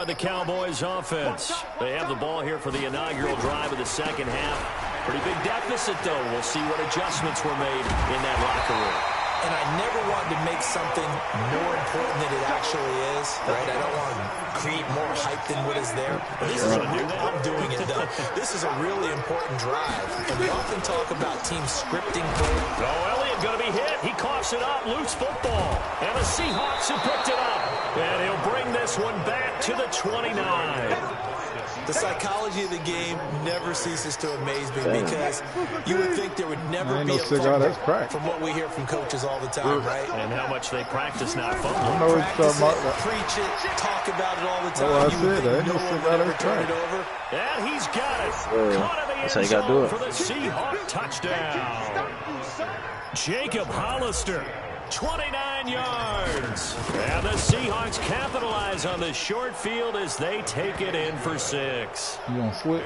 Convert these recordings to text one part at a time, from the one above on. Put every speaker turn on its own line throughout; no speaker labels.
The Cowboys offense. They have the ball here for the inaugural drive of the second half. Pretty big deficit, though. We'll see what adjustments were made in that locker room.
And I never wanted to make something more important than it actually is, right? I don't want to create more hype than what is there. But this is I'm doing it, though. This is a really important drive. And we often talk about teams scripting play.
Oh, Elliott going to be hit. He coughs it up. Loose football. And the Seahawks have picked it up. And he'll bring this one back to the 29.
The psychology of the game never ceases to amaze me because you would think there would never be a fumble from what we hear from coaches all the time, right?
And how much they practice not fumbling.
Practice it, preach it, talk about it all the time.
Well,
you would think no one would ever turn it over.
And he's got it. Caught in the end zone for the Seahawk touchdown. Jacob Hollister. 29 yards. And the Seahawks capitalize on the short field as they take it in for 6.
You want to switch?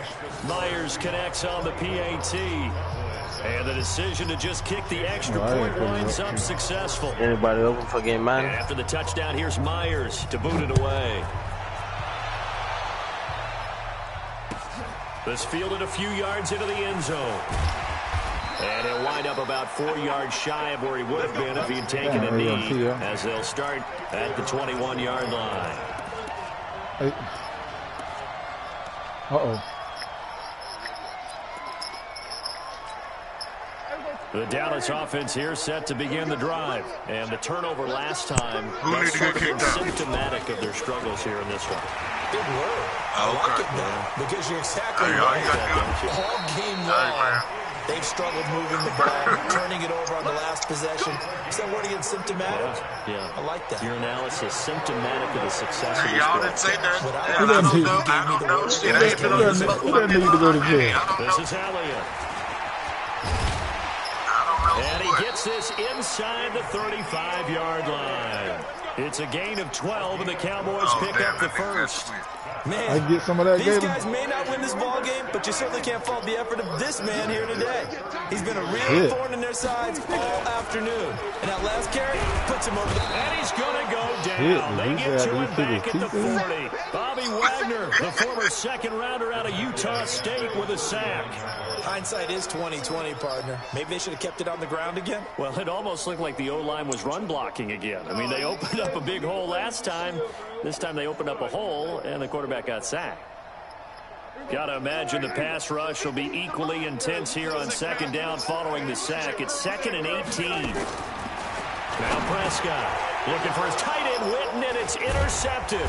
Myers connects on the PAT. And the decision to just kick the extra point winds up successful.
Anybody open for game man?
After the touchdown, here's Myers to boot it away. This fielded a few yards into the end zone. And he'll wind up about 4 yards shy of where he would have been if he had taken a knee, as they'll start at the 21-yard line. The Dallas offense here set to begin the drive. And the turnover last time was sort of been symptomatic of their struggles here in this one.
Good word. I like it now, because you're exactly right. All game long. They've struggled moving the ball, turning it over on the last possession. Is that word again, symptomatic?
Yeah.
I like that.
Your analysis, symptomatic of the success of this
y'all
ball.
didn't say that.
He doesn't need to go to jail.
This is Elliott. And he gets this inside the 35-yard line. It's a gain of 12, and the Cowboys pick up the first.
Man,
I get some of that
these guys may not win this ball game, but you certainly can't fault the effort of this man here today. He's been a real thorn in their sides all afternoon. And that last carry puts him over the...
And he's going to go down. They get to him back at the 40. Bobby Wagner, the former second-rounder out of Utah State, with a sack.
Hindsight is 20/20, partner. Maybe they should have kept it on the ground again.
Well, it almost looked like the O-line was run blocking again. I mean, they opened up a big hole last time. This time they opened up a hole, and the quarterback got sacked. Got to imagine the pass rush will be equally intense here on second down following the sack. It's 2nd and 18. Now Prescott looking for his tight end, Witten, and it's intercepted.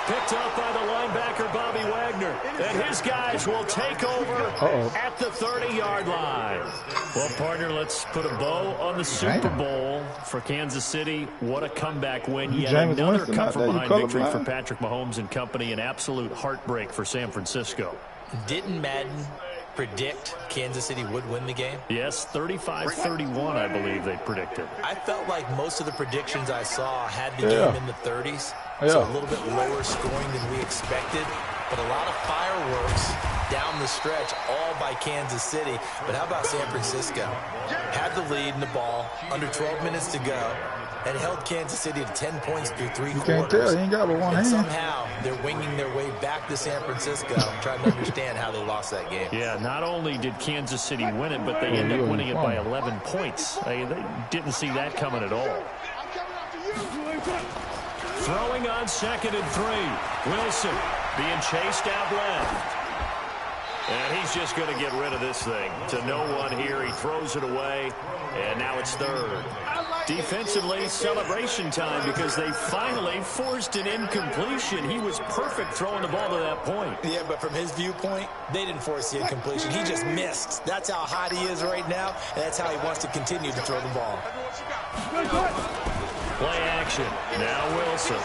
Picked up by the linebacker, Bobby Wagner. And his guys will take over at the 30-yard line. Well, partner, let's put a bow on the Super Bowl for Kansas City. What a comeback win. Yet another come-from-behind victory for Patrick Mahomes and company. An absolute heartbreak for San Francisco.
Didn't Madden predict Kansas City would win the game?
Yes, 35-31, I believe they predicted.
I felt like most of the predictions I saw had the game in the 30s. So a little bit lower scoring than we expected. But a lot of fireworks down the stretch, all by Kansas City. But how about San Francisco? Had the lead in the ball, under 12 minutes to go, and held Kansas City to 10 points through 3 quarters.
You can't tell. He ain't got but one hand.
Somehow they're winging their way back to San Francisco, trying to understand how they lost that game.
Yeah, not only did Kansas City win it, but they ended up winning it by 11 points. They didn't see that coming at all. Throwing on 2nd and 3. Wilson being chased out left. And he's just going to get rid of this thing. To no one here. He throws it away. And now it's 3rd. Defensively, celebration time because they finally forced an incompletion. He was perfect throwing the ball to that point.
Yeah, but from his viewpoint, they didn't force the incompletion. He just missed. That's how hot he is right now, and that's how he wants to continue to throw the ball.
Play action. Now Wilson.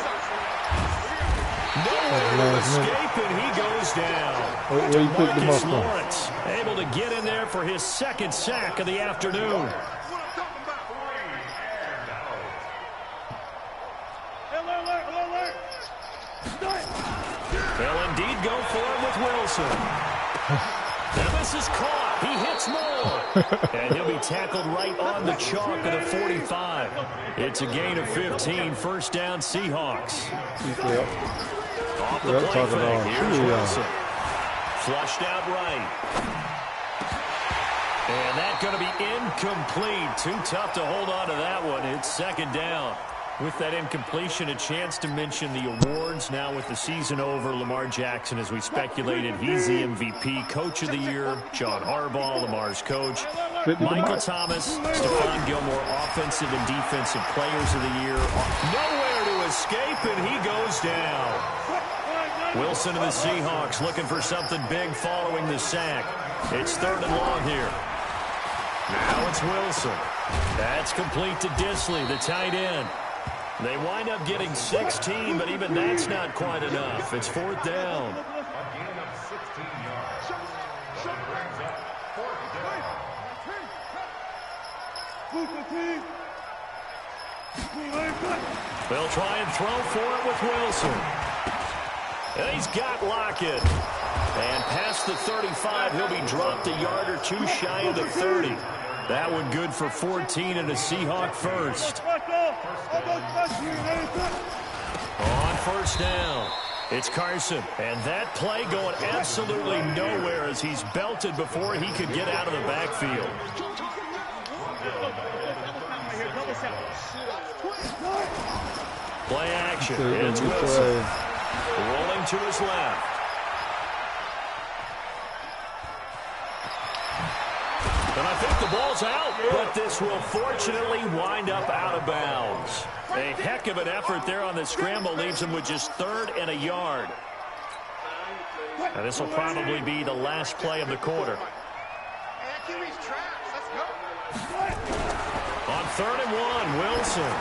No escape, and he goes down. Demarcus Lawrence able to get in there for his 2nd sack of the afternoon. They'll indeed go for him with Wilson. Now this is caught. He hits more. And he'll be tackled right on the chalk of the 45. It's a gain of 15. First down, Seahawks. Off the play fake. Here's Wilson. Flushed out right. And that's going to be incomplete. Too tough to hold on to that one. It's second down. With that incompletion, a chance to mention the awards. Now with the season over, Lamar Jackson, as we speculated, he's the MVP, Coach of the Year. John Harbaugh, Lamar's coach. Michael Thomas, Stephon Gilmore, Offensive and Defensive Players of the Year. Nowhere to escape, and he goes down. Wilson of the Seahawks looking for something big following the sack. It's 3rd and long here. Now it's Wilson. That's complete to Disley, the tight end. They wind up getting 16, but even that's not quite enough. It's 4th down. They'll try and throw for it with Wilson. And he's got Lockett. And past the 35, he'll be dropped a yard or two shy of the 30. That one good for 14 and a Seahawk first. On 1st down, it's Carson. And that play going absolutely nowhere as he's belted before he could get out of the backfield. Play action. It's Wilson. Rolling to his left. And I think the ball's out, but this will fortunately wind up out of bounds. A heck of an effort there on the scramble leaves him with just 3rd and a yard. And this will probably be the last play of the quarter. On 3rd and 1, Wilson.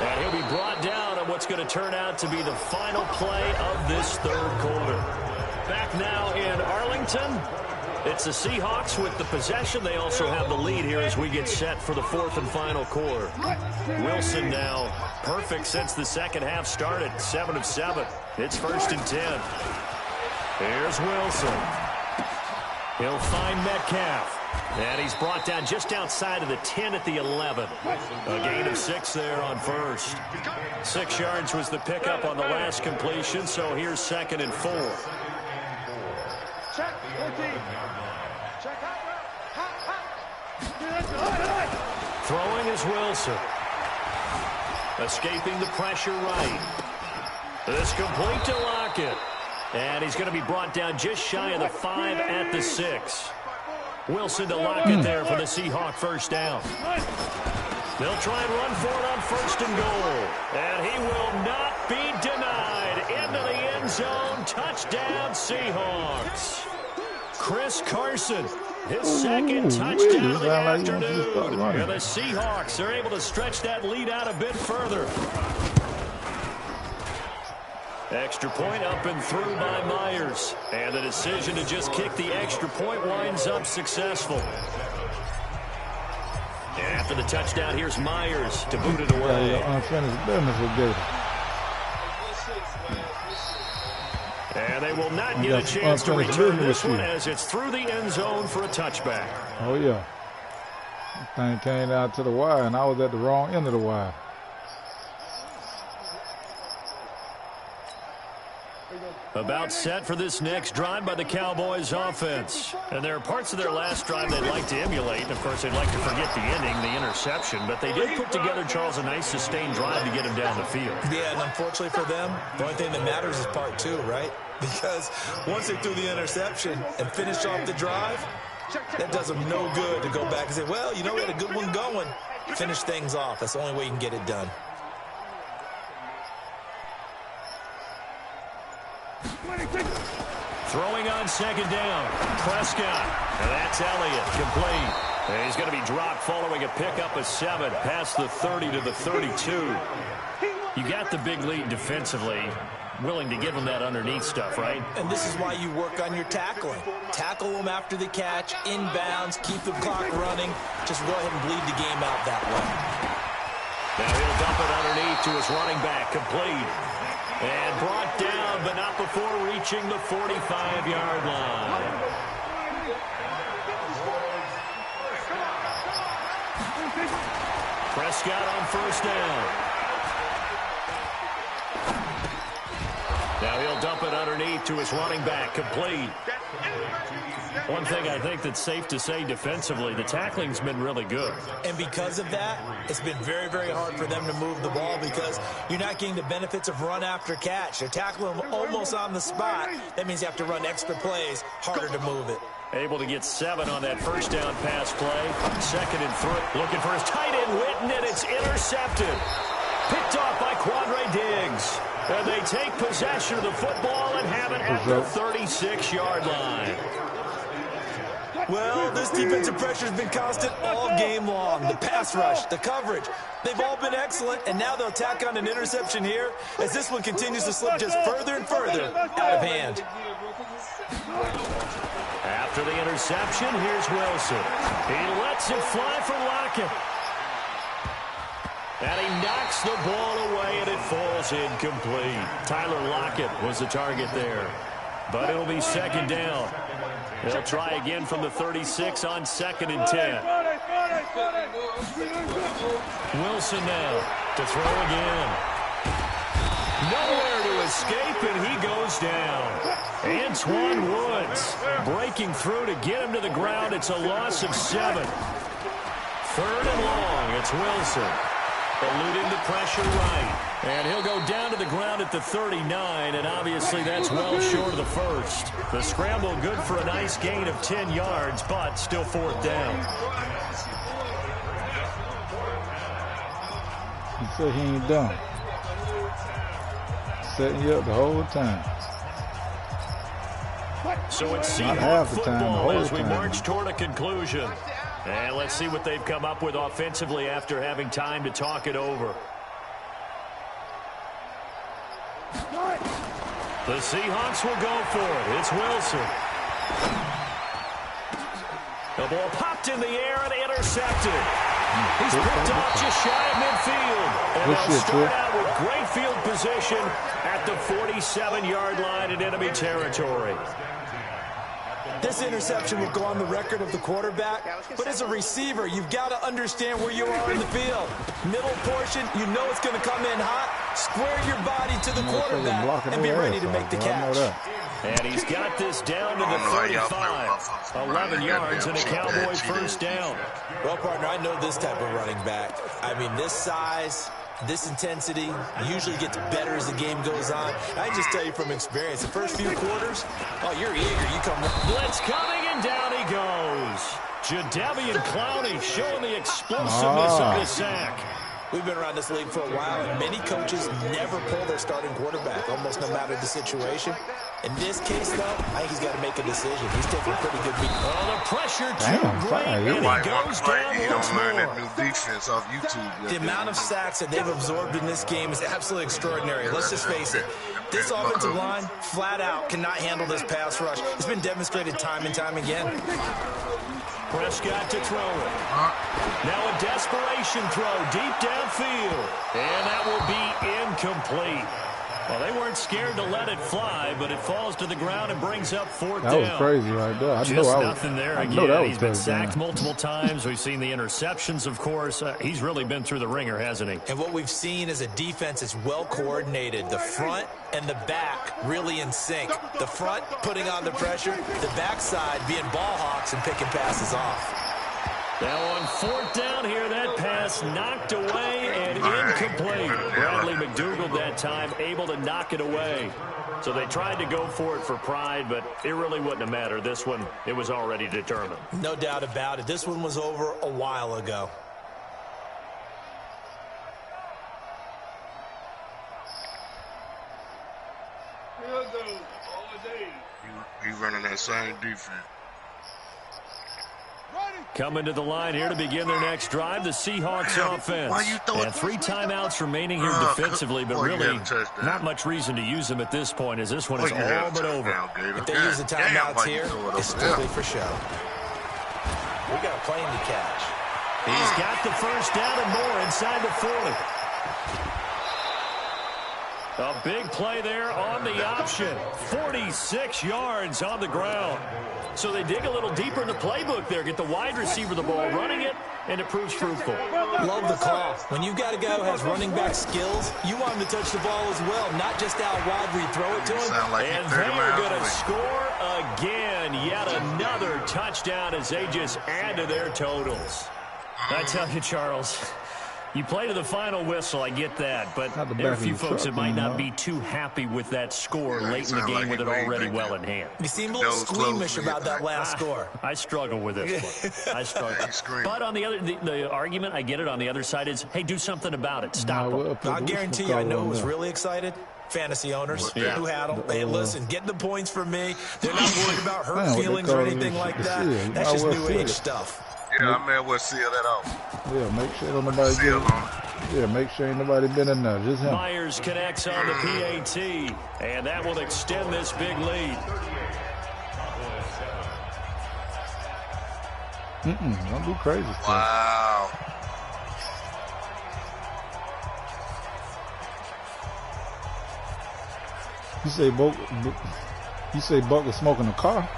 And he'll be brought down on what's going to turn out to be the final play of this 3rd quarter. Back now in Arlington. It's the Seahawks with the possession. They also have the lead here as we get set for the 4th and final quarter. Wilson now perfect since the second half started. 7 of 7. It's 1st and 10. Here's Wilson. He'll find Metcalf. And he's brought down just outside of the 10 at the 11. A gain of 6 there on 1st. 6 yards was the pickup on the last completion, so here's 2nd and 4. Check, 14. Check out. Throwing is Wilson. Escaping the pressure right. This complete to Lockett. And he's going to be brought down just shy of the 5 at the 6. Wilson to Lockett there for the Seahawk 1st down. They'll try and run for it on 1st and goal. And he will not be denied. Into the end zone. Touchdown, Seahawks. Chris Carson, his 2nd touchdown of the afternoon. And the Seahawks are able to stretch that lead out a bit further. Extra point up and through by Myers. And the decision to just kick the extra point winds up successful. And after the touchdown, here's Myers to boot it away.
Unfinished business with Gator.
And they will not get a chance to return this one as it's through the end zone for a touchback.
Oh, yeah. That thing came out to the wire, and I was at the wrong end of the wire.
About set for this next drive by the Cowboys offense. And there are parts of their last drive they'd like to emulate. And of course, they'd like to forget the ending, the interception. But they did put together, Charles, a nice sustained drive to get him down the field. Yeah, and unfortunately for them, the only thing that matters is part 2, right? Because once they threw the interception and finished off the drive, that does them no good to go back and say, well, you know, we had a good one going. Finish things off. That's the only way you can get it done. Throwing on 2nd down, Prescott. And that's Elliott, complete. And he's going to be dropped following a pickup of 7 past the 30 to the 32. You got the big lead defensively. Willing to give him that underneath stuff, right? And this is why you work on your tackling. Tackle them after the catch, inbounds, keep the clock running. Just go ahead and bleed the game out that way. Now he'll dump it underneath to his running back, complete. And brought down, but not before reaching the 45-yard line. Prescott on 1st down. Now he'll dump it underneath to his running back, complete. One thing I think that's safe to say defensively, the tackling's been really good.
And because of that, it's been very, very hard for them to move the ball because you're not getting the benefits of run after catch. They're tackling them almost on the spot. That means you have to run extra plays, harder to move it.
Able to get 7 on that first down pass play. 2nd and 3. Looking for his tight end, Witten, and it's intercepted. Picked off by Quandre Diggs. And they take possession of the football and have it at the 36-yard line.
Well, this defensive pressure has been constant all game long. The pass rush, the coverage, they've all been excellent, and now they'll tack on an interception here as this one continues to slip just further and further out of hand.
After the interception, here's Wilson. He lets it fly for Lockett. And he knocks the ball away, and it falls incomplete. Tyler Lockett was the target there. But it'll be 2nd down. They'll try again from the 36 on 2nd and 10. Wilson now to throw again. Nowhere to escape, and he goes down. Antoine Woods breaking through to get him to the ground. It's a loss of 7. 3rd and long. It's Wilson. Eluding the pressure right. And he'll go down to the ground at the 39, and obviously that's well short of the first. The scramble good for a nice gain of 10 yards, but still 4th down.
He said he ain't done. Setting you up the whole time.
So it's Seahawks football as we march toward a conclusion. And let's see what they've come up with offensively after having time to talk it over. The Seahawks will go for it. It's Wilson. The ball popped in the air and intercepted. He's picked off just shy of midfield. And they'll start out with great field position at the 47-yard line in enemy territory.
This interception will go on the record of the quarterback, but as a receiver, you've got to understand where you are in the field. Middle portion, you know it's going to come in hot. Square your body to the quarterback and be ready to make the catch.
And he's got this down to the 35. 11 yards and a Cowboy first down.
Well, partner, I know this type of running back. I mean, this size, this intensity usually gets better as the game goes on. I can just tell you from experience, the first few quarters, oh, you're eager. You come.
Blitz coming, and down he goes. Jadeveon Clowney showing the explosiveness of the sack.
We've been around this league for a while, and many coaches never pull their starting quarterback, almost no matter the situation. In this case, though, I think he's got to make a decision. He's taking a pretty good beat.
Oh, the pressure too great, and he goes down once more.
That new defense off YouTube.
The amount of sacks that they've absorbed in this game is absolutely extraordinary. Let's just face it. This offensive line, flat out, cannot handle this pass rush. It's been demonstrated time and time again.
Prescott to throw it. Now a desperation throw deep downfield. And that will be incomplete. Well, they weren't scared to let it fly, but it falls to the ground and brings up 4th down.
That was crazy right there.
Just nothing there again. He's been sacked multiple times. We've seen the interceptions, of course. He's really been through the ringer, hasn't he?
And what we've seen is a defense that's well coordinated. The front and the back really in sync. The front putting on the pressure, the backside being ball hawks and picking passes off.
Now on 4th down here, that pass knocked away and incomplete. Bradley McDougald that time able to knock it away. So they tried to go for it for pride, but it really wouldn't have mattered. This one, it was already determined.
No doubt about it. This one was over a while ago.
He's running that same defense.
Coming to the line here to begin their next drive, the Seahawks offense. And 3 timeouts remaining here defensively, but really not much reason to use them at this point, as this one is all but over.
If they use the timeouts here, it's strictly for show. We got a plane to catch.
He's got the first down and more inside the 40. A big play there on the option. 46 yards on the ground. So they dig a little deeper in the playbook there, get the wide receiver the ball, running it, and it proves fruitful.
Love the call. When you've got a guy who has running back skills, you want him to touch the ball as well, not just out wide where you throw it to him.
Like
and they are going to score again. Yet another touchdown as they just add to their totals. I tell you, Charles, you play to the final whistle, I get that, but there are a few folks that might not be too happy with that score late in the game with it already well in hand.
You seem a little squeamish about that last score.
I struggle with this one. I struggle. But on the argument, I get it, on the other side is, hey, do something about it. Stop them.
I guarantee you, I know who was really excited. Fantasy owners who had them. Hey, listen, get the points from me. They're not worried about hurt feelings or anything like that. That's just new age stuff.
Yeah, I may as well seal that off.
Yeah, make sure don't nobody get it. Yeah, make sure ain't nobody been in there. Just him.
Myers connects on the PAT, and that will extend this big lead.
Don't be crazy.
Wow.
You say Buck was smoking a car?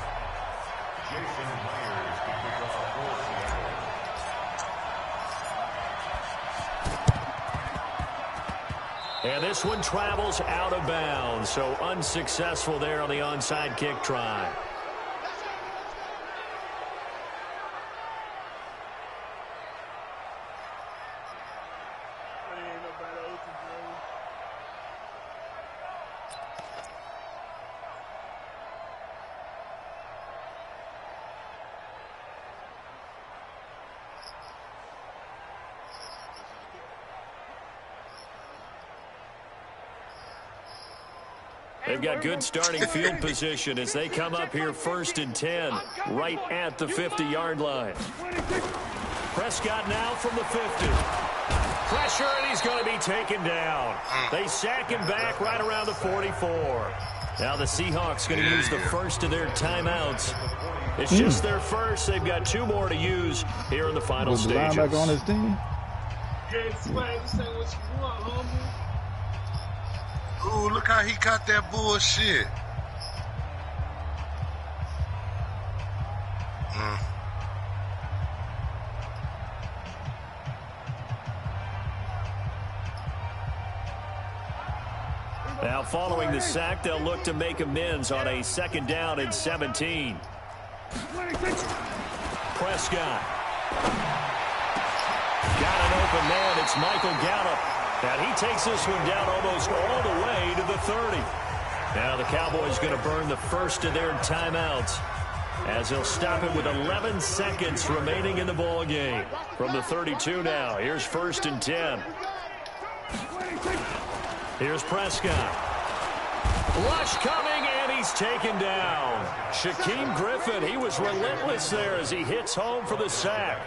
And this one travels out of bounds, so unsuccessful there on the onside kick try. They've got good starting field position as they come up here 1st and 10, right at the 50-yard line. Prescott now from the 50. Pressure, and he's going to be taken down. They sack him back right around the 44. Now the Seahawks going to use the first of their timeouts. It's just their first. They've got 2 more to use here in the final stages.
The linebacker on his team?
Ooh, look how he caught that bullshit.
Now following the sack, they'll look to make amends on a 2nd down and 17. Prescott. Got an open man. It's Michael Gallup. And he takes this one down almost all the way to the 30. Now the Cowboys going to burn the first of their timeouts as they'll stop it with 11 seconds remaining in the ball game. From the 32 now, here's 1st and 10. Here's Prescott. Rush coming, and he's taken down. Shaquem Griffin, he was relentless there as he hits home for the sack.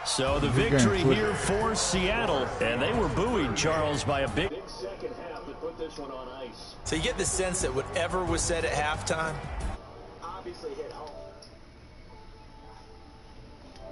So the victory here for Seattle, and they were buoyed, Charles, by a big second half that put this one on ice.
So you get the sense that whatever was said at halftime
obviously hit home.